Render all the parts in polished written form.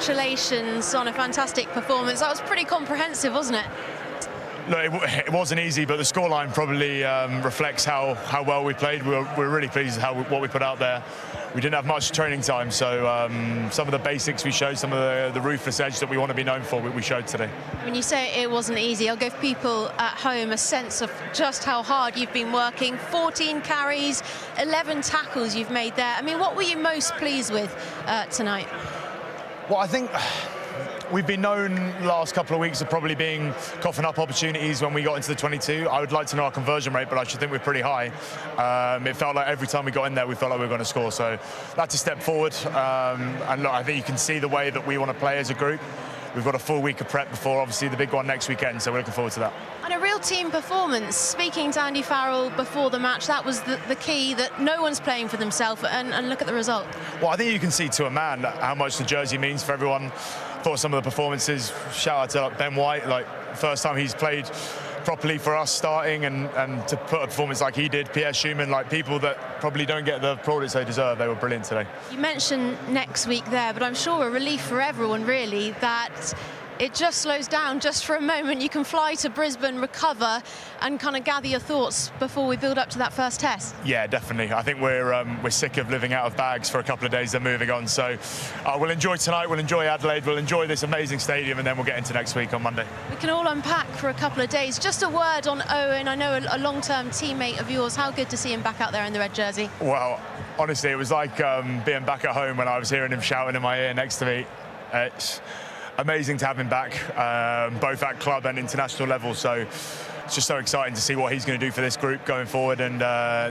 congratulations on a fantastic performance. That was pretty comprehensive, wasn't it? Look, it wasn't easy, but the scoreline probably reflects how well we played. We're really pleased with what we put out there. We didn't have much training time, so some of the basics we showed, some of the ruthless edge that we want to be known for, we showed today. When you say it wasn't easy, I'll give people at home a sense of just how hard you've been working. 14 carries, 11 tackles you've made there. I mean, what were you most pleased with tonight? Well, I think we've been known the last couple of weeks of probably being coughing up opportunities when we got into the 22. I would like to know our conversion rate, but I should think we're pretty high. It felt like every time we got in there, we felt like we were going to score. So that's a step forward. And look, I think you can see the way that we want to play as a group. We've got a full week of prep before, obviously, the big one next weekend, so we're looking forward to that. And a real team performance. Speaking to Andy Farrell before the match, that was the key, that no one's playing for themselves, and look at the result. Well, I think you can see to a man how much the jersey means for everyone. Thought some of the performances, shout out to Ben White, like first time he's played properly for us starting, and to put a performance like he did, Pierre Schumann, like people that probably don't get the plaudits they deserve. They were brilliant today. You mentioned next week there, but I'm sure a relief for everyone really that it just slows down just for a moment. You can fly to Brisbane, recover, and kind of gather your thoughts before we build up to that first test. Yeah, definitely. I think we're sick of living out of bags for a couple of days, then moving on. So we'll enjoy tonight, we'll enjoy Adelaide, we'll enjoy this amazing stadium, and then we'll get into next week on Monday. We can all unpack for a couple of days. Just a word on Owen. I know a long-term teammate of yours. How good to see him back out there in the red jersey. Well, honestly, it was like being back at home when I was hearing him shouting in my ear next to me. It's amazing to have him back, both at club and international level. So it's just so exciting to see what he's going to do for this group going forward and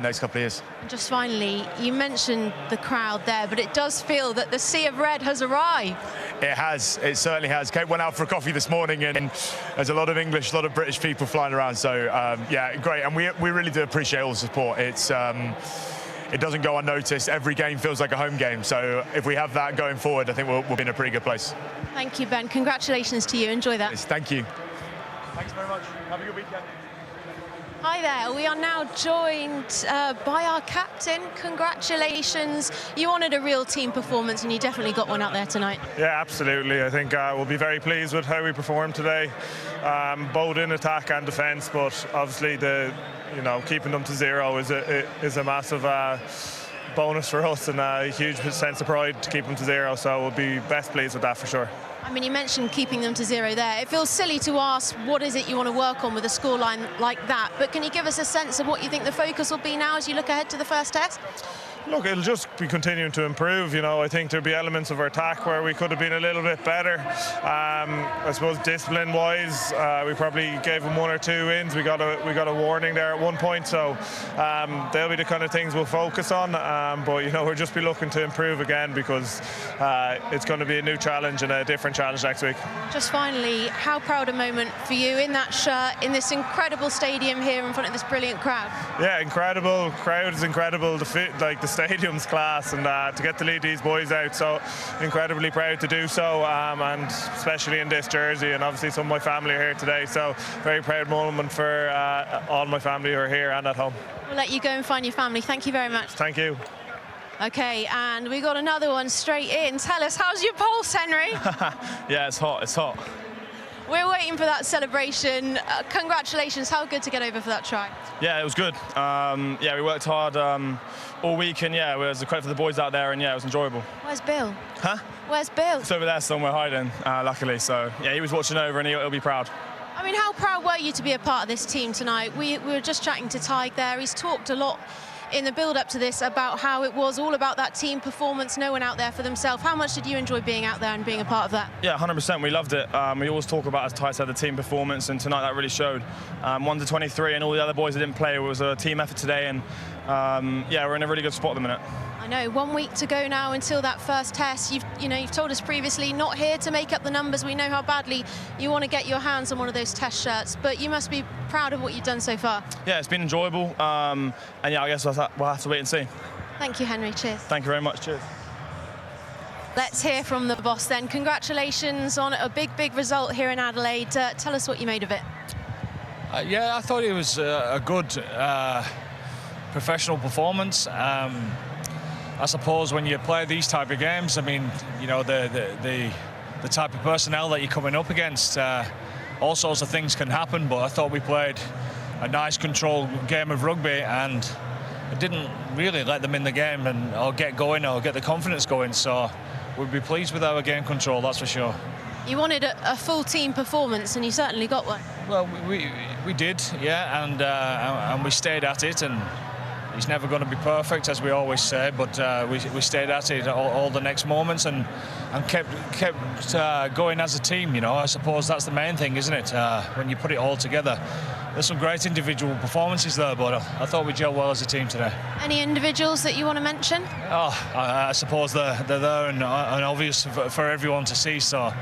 next couple of years. Just finally, you mentioned the crowd there, but it does feel that the sea of red has arrived. It has, it certainly has. Kate went out for a coffee this morning, and there's a lot of English, a lot of British people flying around. So yeah, great, and we really do appreciate all the support. It doesn't go unnoticed. Every game feels like a home game. So if we have that going forward, I think we'll be in a pretty good place. Thank you, Ben. Congratulations to you. Enjoy that. Yes, thank you. Thanks very much. Have a good weekend. Hi there. We are now joined by our captain. Congratulations. You wanted a real team performance, and you definitely got one out there tonight. Yeah, absolutely. I think we'll be very pleased with how we performed today, both in attack and defence. But obviously, keeping them to 0 is a massive bonus for us, and a huge sense of pride to keep them to 0. So we'll be best pleased with that for sure. I mean, you mentioned keeping them to 0 there. It feels silly to ask what is it you want to work on with a scoreline like that, but can you give us a sense of what you think the focus will be now as you look ahead to the first test? Look, it'll just be continuing to improve. I think there'll be elements of our attack where we could have been a little bit better. I suppose discipline-wise, we probably gave them 1 or 2 wins. We got a warning there at one point, so they'll be the kind of things we'll focus on. But we'll just be looking to improve again, because it's going to be a new challenge and a different challenge next week. Just finally, how proud a moment for you in that shirt, in this incredible stadium here in front of this brilliant crowd? Yeah, incredible. Crowd is incredible. The stadium's class, and to get to lead these boys out, so incredibly proud to do so, and especially in this jersey, and obviously some of my family are here today, so very proud moment for all my family who are here and at home. We'll let you go and find your family. Thank you very much. Thank you. Okay, and we got another one straight in. Tell us, how's your pulse, Henry? Yeah, it's hot. We're waiting for that celebration. Congratulations, how good to get over for that try. Yeah, it was good. Yeah, we worked hard all week, and yeah, it was a credit for the boys out there, and yeah, it was enjoyable. Where's Bill? Huh? Where's Bill? It's over there somewhere hiding, luckily. So yeah, he was watching over, and he'll be proud. I mean, how proud were you to be a part of this team tonight? We were just chatting to Tadhg there. He's talked a lot in the build-up to this about how it was all about that team performance, no one out there for themselves. How much did you enjoy being out there and being a part of that? Yeah, 100%. We loved it. We always talk about, as Ty said, the team performance, and tonight that really showed. 1 to 23, and all the other boys that didn't play, it was a team effort today, and yeah, we're in a really good spot at the minute. I know, 1 week to go now until that first test. You've told us previously, not here to make up the numbers. We know how badly you want to get your hands on one of those test shirts, but you must be proud of what you've done so far. Yeah, it's been enjoyable, and yeah, I guess we'll have to wait and see. Thank you, Henry. Cheers. Thank you very much. Cheers. Let's hear from the boss then. Congratulations on a big result here in Adelaide. Tell us what you made of it. Yeah, I thought it was a good professional performance. I suppose when you play these type of games, I mean, the the type of personnel that you're coming up against. All sorts of things can happen, but I thought we played a nice controlled game of rugby, and it didn't really let them in the game or get going or get the confidence going. So we'd be pleased with our game control, that's for sure. You wanted a full team performance, and you certainly got one. Well, we did, yeah, and we stayed at it, and it's never going to be perfect, as we always say, but we stayed at it all the next moments and kept going as a team. You know, I suppose that's the main thing, isn't it? When you put it all together, there's some great individual performances there, but I thought we gelled well as a team today. Any individuals that you want to mention? Oh, I suppose they're there and obvious for everyone to see, so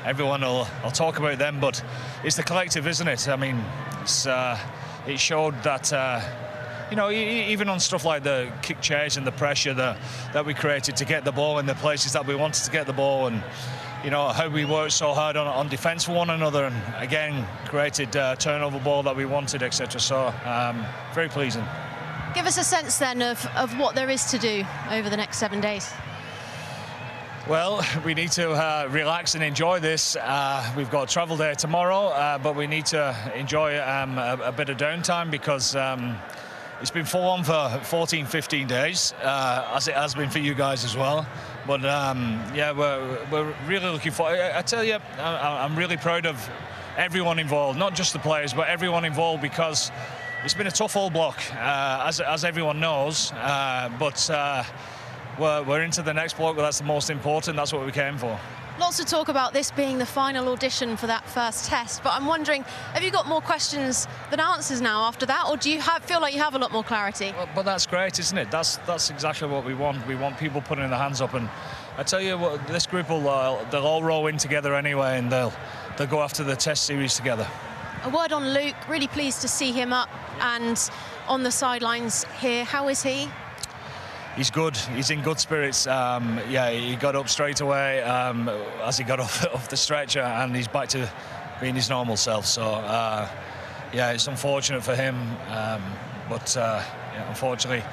everyone will talk about them, but it's the collective, isn't it? I mean, it showed that you know, even on stuff like the kick chase and the pressure that we created to get the ball in the places that we wanted to get the ball, and you know how we worked so hard on defence for one another, and again created turnover ball that we wanted, etc. So very pleasing. Give us a sense then of what there is to do over the next 7 days. Well, we need to relax and enjoy this. We've got a travel day tomorrow, but we need to enjoy a bit of downtime, because it's been full on for 14, 15 days, as it has been for you guys as well. But yeah, we're really looking forward. I tell you, I'm really proud of everyone involved, not just the players, but everyone involved, because it's been a tough old block, as everyone knows. But we're into the next block, but that's the most important. That's what we came for. Lots of talk about this being the final audition for that first test, but I'm wondering, have you got more questions than answers now after that, or do you feel like you have a lot more clarity? Well, but that's great, isn't it? That's exactly what we want. We want people putting their hands up, and I tell you what, this group they'll all row in together anyway, and they'll go after the test series together. A word on Luke. Really pleased to see him up and on the sidelines here. How is he? He's good. He's in good spirits. Yeah, he got up straight away as he got off the stretcher, and he's back to being his normal self. So, yeah, it's unfortunate for him, but yeah, unfortunately,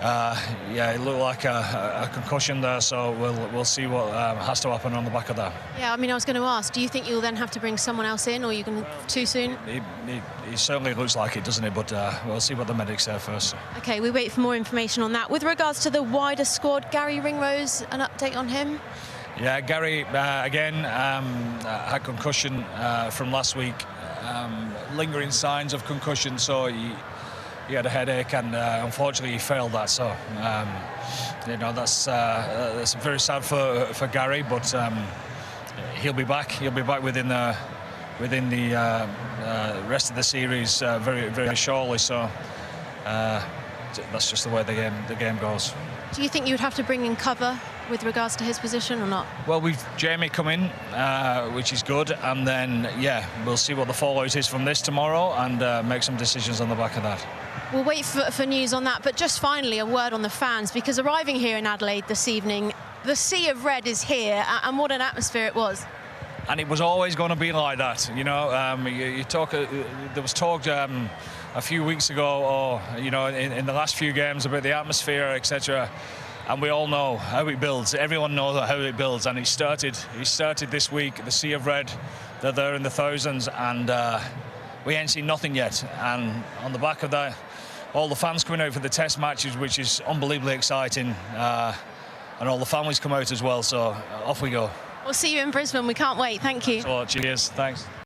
yeah, it looked like a concussion there. So we'll see what has to happen on the back of that. Yeah, I mean, I was going to ask, do you think you'll then have to bring someone else in, or you can too soon? He certainly looks like it, doesn't it? But we'll see what the medics say first. OK, we wait for more information on that. With regards to the wider squad, Gary Ringrose, an update on him? Yeah, Gary, again, had concussion from last week. Lingering signs of concussion, so he had a headache, and unfortunately he failed that. So, you know, that's very sad for Gary, but he'll be back. He'll be back within the rest of the series very, very shortly. So that's just the way the game goes. Do you think you would have to bring in cover with regards to his position or not? Well, we've Jamie come in, which is good, and then yeah, we'll see what the fallout is from this tomorrow, and make some decisions on the back of that. We'll wait for news on that, but just finally a word on the fans, because arriving here in Adelaide this evening, the sea of red is here, and what an atmosphere it was. And it was always going to be like that, you know. You talk. There was talk a few weeks ago, or you know, in the last few games about the atmosphere, etc. And we all know how it builds. Everyone knows how it builds, and it started this week. The sea of red, they're there in the thousands, and we ain't seen nothing yet. And on the back of that, all the fans coming out for the test matches, which is unbelievably exciting, and all the families come out as well. So off we go. We'll see you in Brisbane. We can't wait. Thank you. So, cheers. Thanks.